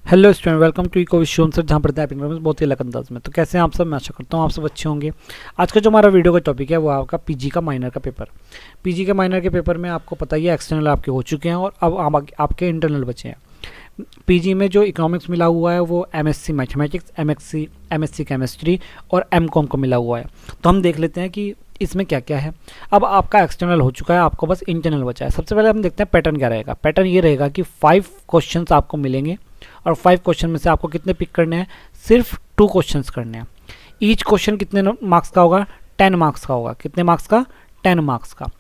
Hello student, welcome to eco Vishwam sir, जहाँ पढ़ते हैं आप बहुत ही अलग अंदाज में। तो कैसे हैं आप सब? मैं आशा करता हूँ आप सब अच्छे होंगे। आज का जो हमारा वीडियो का टॉपिक है वो आपका पीजी का माइनर का पेपर। पीजी के माइनर के पेपर में आपको पता ही है एक्सटर्नल आपके हो चुके हैं और अब आपके इंटरनल बचे हैं। पीजी में जो इकोनॉमिक्स मिला हुआ है वो एमएससी मैथमेटिक्स, एमएससी केमिस्ट्री और एमकॉम को मिला हुआ है। तो हम देख लेते हैं कि इसमें क्या क्या है। अब आपका एक्सटर्नल हो चुका है, आपको बस इंटरनल बचा है। सबसे पहले हम देखते हैं पैटर्न क्या रहेगा। पैटर्न ये रहेगा कि 5 क्वेश्चंस आपको मिलेंगे और 5 क्वेश्चन में से आपको कितने पिक करने हैं? सिर्फ 2 क्वेश्चंस करने हैं। ईच क्वेश्चन कितने मार्क्स का होगा? 10 मार्क्स का होगा। कितने मार्क्स का? 10 मार्क्स का।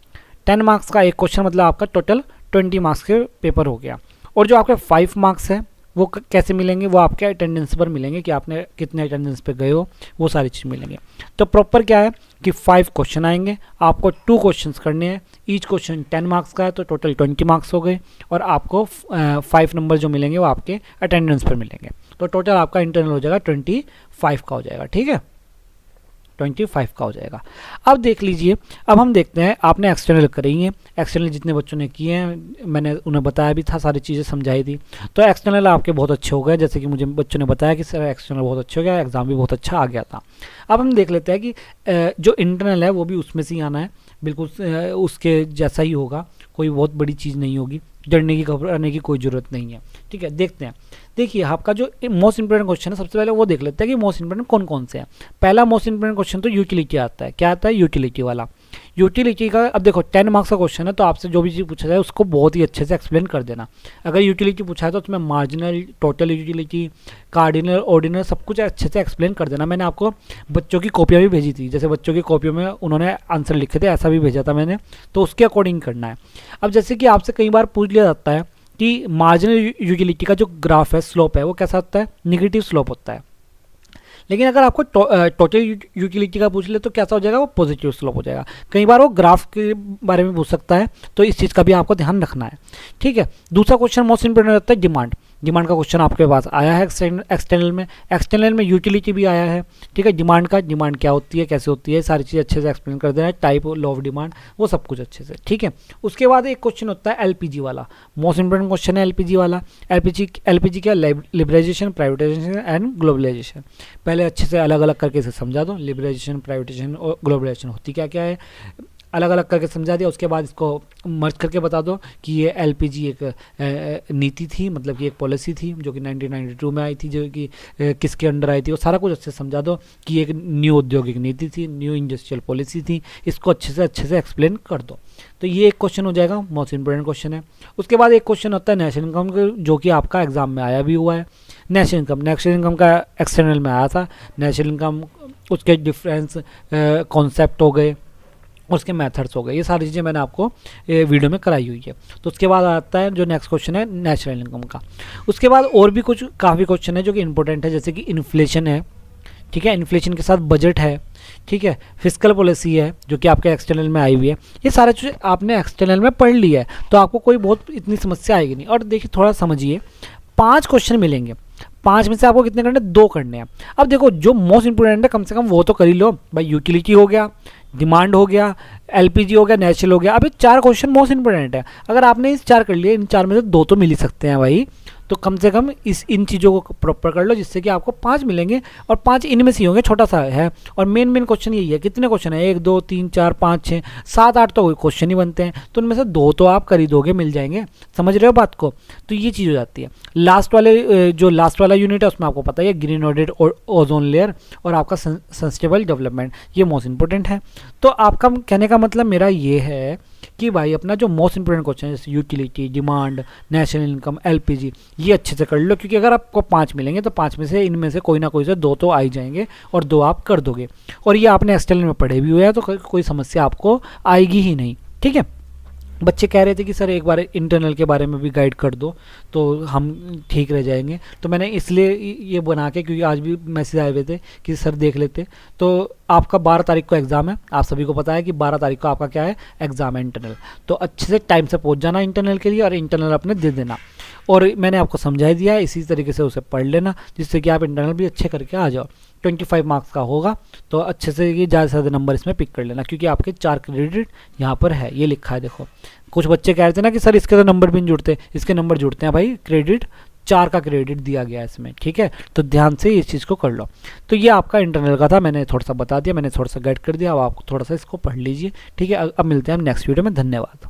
10 मार्क्स का एक क्वेश्चन मतलब आपका टोटल 20 मार्क्स के पेपर हो गया। और जो आपके 5 मार्क्स है वो कैसे मिलेंगे? वो आपके अटेंडेंस पर मिलेंगे कि आपने कितने अटेंडेंस पे गए हो, वो सारी चीज़ मिलेंगे। तो प्रॉपर क्या है कि 5 क्वेश्चन आएंगे, आपको 2 क्वेश्चंस करने हैं। ईच क्वेश्चन 10 मार्क्स का है तो टोटल 20 मार्क्स हो गए और आपको 5 नंबर जो मिलेंगे वो आपके अटेंडेंस पर मिलेंगे। तो टोटल आपका इंटरनल हो जाएगा 25 का हो जाएगा। ठीक है, 25 का हो जाएगा। अब देख लीजिए, अब हम देखते हैं आपने एक्सटर्नल करी है। एक्सटर्नल जितने बच्चों ने किए हैं मैंने उन्हें बताया भी था, सारी चीज़ें समझाई थी। तो एक्सटर्नल आपके बहुत अच्छे हो गए, जैसे कि मुझे बच्चों ने बताया कि सर एक्सटर्नल बहुत अच्छे हो गया, एग्ज़ाम भी बहुत अच्छा आ गया था। अब हम देख लेते हैं कि जो इंटरनल है वो भी उसमें से ही आना है, बिल्कुल उसके जैसा ही होगा, कोई बहुत बड़ी चीज़ नहीं होगी, डरने की घबराने की कोई ज़रूरत नहीं है। ठीक है, देखते हैं। देखिए आपका जो मोस्ट इंपोर्टेंट क्वेश्चन है, सबसे पहले वो देख लेते हैं कि मोस्ट इंपोर्टेंट कौन कौन से हैं। पहला मोस्ट इंपोर्टेंट क्वेश्चन तो यूटिलिटी आता है। क्या आता है? यूटिलिटी वाला। यूटिलिटी का अब देखो 10 मार्क्स का क्वेश्चन है तो आपसे जो भी चीज़ पूछा जाए उसको बहुत ही अच्छे से एक्सप्लेन कर देना। अगर यूटिलिटी पूछा है तो उसमें marginal, total utility, cardinal, ordinal सब कुछ अच्छे से एक्सप्लेन कर देना। मैंने आपको बच्चों की कॉपियाँ भी भेजी थी, जैसे बच्चों की कॉपियों में उन्होंने आंसर लिखे थे, ऐसा भी भेजा था मैंने, तो उसके अकॉर्डिंग करना है। अब जैसे कि आपसे कई बार पूछ लिया जाता है कि मार्जिनल यूटिलिटी का जो ग्राफ है, स्लोप है, वो कैसा होता है? निगेटिव स्लोप होता है। लेकिन अगर आपको टोटल यूटिलिटी का पूछ ले तो कैसा हो जाएगा? वो पॉजिटिव स्लोप हो जाएगा। कई बार वो ग्राफ के बारे में पूछ सकता है, तो इस चीज़ का भी आपको ध्यान रखना है। ठीक है, दूसरा क्वेश्चन मोस्ट इंपोर्टेंट होता है डिमांड। डिमांड का क्वेश्चन आपके पास आया है एक्सटर्नल में यूटिलिटी भी आया है। ठीक है, डिमांड क्या होती है, कैसे होती है, सारी चीज़ अच्छे से एक्सप्लेन कर देना है, टाइप लॉ ऑफ डिमांड, वो सब कुछ अच्छे से। ठीक है, उसके बाद एक क्वेश्चन होता है एलपीजी वाला। मोस्ट इंपोर्टेंट क्वेश्चन है एलपीजी वाला। एलपीजी क्या? Liberalisation, privatisation and globalisation. पहले अच्छे से अलग अलग करके इसे समझा दो। लिबरलाइजेशन, प्राइवेटाइजेशन और ग्लोबलाइजेशन होती क्या क्या है, अलग अलग करके समझा दिया। उसके बाद इसको मर्ज करके बता दो कि ये एलपीजी एक नीति थी, मतलब कि एक पॉलिसी थी जो कि 1992 में आई थी, जो कि किसके अंडर आई थी, वो सारा कुछ अच्छे से समझा दो कि ये एक न्यू औद्योगिक नीति थी, न्यू इंडस्ट्रियल पॉलिसी थी। इसको अच्छे से एक्सप्लेन कर दो। तो ये एक क्वेश्चन हो जाएगा, मोस्ट इंपोर्टेंट क्वेश्चन है। उसके बाद एक क्वेश्चन होता है नेशनल इनकम, जो कि आपका एग्जाम में आया भी हुआ है। नेशनल इनकम का एक्सटर्नल में आया था। नेशनल इनकम, उसके डिफरेंस कॉन्सेप्ट हो गए, उसके मेथड्स हो गए, ये सारी चीज़ें मैंने आपको वीडियो में कराई हुई है। तो उसके बाद आता है जो नेक्स्ट क्वेश्चन है नेशनल इनकम का। उसके बाद और भी कुछ काफ़ी क्वेश्चन है जो कि इंपॉर्टेंट है, जैसे कि इन्फ्लेशन है। ठीक है, इन्फ्लेशन के साथ बजट है। ठीक है, फिस्कल पॉलिसी है जो कि आपके एक्सटर्नल में आई हुई है। ये सारे चीज़ें आपने एक्सटर्नल में पढ़ ली है तो आपको कोई बहुत इतनी समस्या आएगी नहीं। और देखिए थोड़ा समझिए, 5 क्वेश्चन मिलेंगे, 5 में से आपको कितने करने? 2 करने हैं। अब देखो जो मोस्ट इंपोर्टेंट है कम से कम वो तो कर ही लो भाई। यूटिलिटी हो गया, डिमांड हो गया, एलपीजी हो गया, नेचुरल हो गया। अभी 4 क्वेश्चन मोस्ट इंपोर्टेंट है। अगर आपने इस 4 कर लिए, इन 4 में से 2 तो मिल ही सकते हैं भाई। तो कम से कम इन चीज़ों को प्रॉपर कर लो, जिससे कि आपको 5 मिलेंगे और 5 इनमें से होंगे, छोटा सा है। और मेन क्वेश्चन यही है। कितने क्वेश्चन है? 1 2 3 4 5 6 7 8 तो क्वेश्चन ही बनते हैं, तो उनमें से 2 तो आप कर ही दोगे, मिल जाएंगे। समझ रहे हो बात को? तो ये चीज़ हो जाती है। लास्ट वाला यूनिट है उसमें आपको पता है ग्रीन ऑडिट, ओजोन लेयर और आपका सस्टेनेबल डेवलपमेंट, ये मोस्ट इंपोर्टेंट है। तो आपका कहने का मतलब मेरा ये है कि भाई अपना जो मोस्ट इंपोर्टेंट क्वेश्चन है जैसे utility, demand, national income, LPG, ये अच्छे से कर लो, क्योंकि अगर आपको 5 मिलेंगे तो 5 में से इनमें से कोई ना कोई से 2 तो आ ही जाएंगे और 2 आप कर दोगे। और ये आपने एक्सटर्नल में पढ़े भी हुए हैं तो कोई समस्या आपको आएगी ही नहीं। ठीक है, बच्चे कह रहे थे कि सर एक बार इंटरनल के बारे में भी गाइड कर दो तो हम ठीक रह जाएंगे। तो मैंने इसलिए ये बना के, क्योंकि आज भी मैसेज आए हुए थे कि सर देख लेते। तो आपका 12 तारीख को एग्ज़ाम है, आप सभी को पता है कि 12 तारीख को आपका क्या है? एग्ज़ाम है इंटरनल। तो अच्छे से टाइम से पहुंच जाना इंटरनल के लिए और इंटरनल अपने दे देना। और मैंने आपको समझा दिया है, इसी तरीके से उसे पढ़ लेना, जिससे कि आप इंटरनल भी अच्छे करके आ जाओ। 25 मार्क्स का होगा तो अच्छे से ये ज़्यादा से ज़्यादा नंबर इसमें पिक कर लेना, क्योंकि आपके 4 क्रेडिट यहाँ पर है, ये लिखा है। देखो कुछ बच्चे कह रहे थे ना कि सर इसके तो नंबर भी नहीं जुड़ते, इसके नंबर जुड़ते हैं भाई। क्रेडिट 4 का क्रेडिट दिया गया है इसमें, ठीक है। तो ध्यान से इस चीज़ को कर लो। तो ये आपका इंटरनल का था, मैंने थोड़ा सा बता दिया, मैंने थोड़ा सा गाइड कर दिया, अब आप थोड़ा सा इसको पढ़ लीजिए, ठीक है। अब मिलते हैं हम नेक्स्ट वीडियो में, धन्यवाद।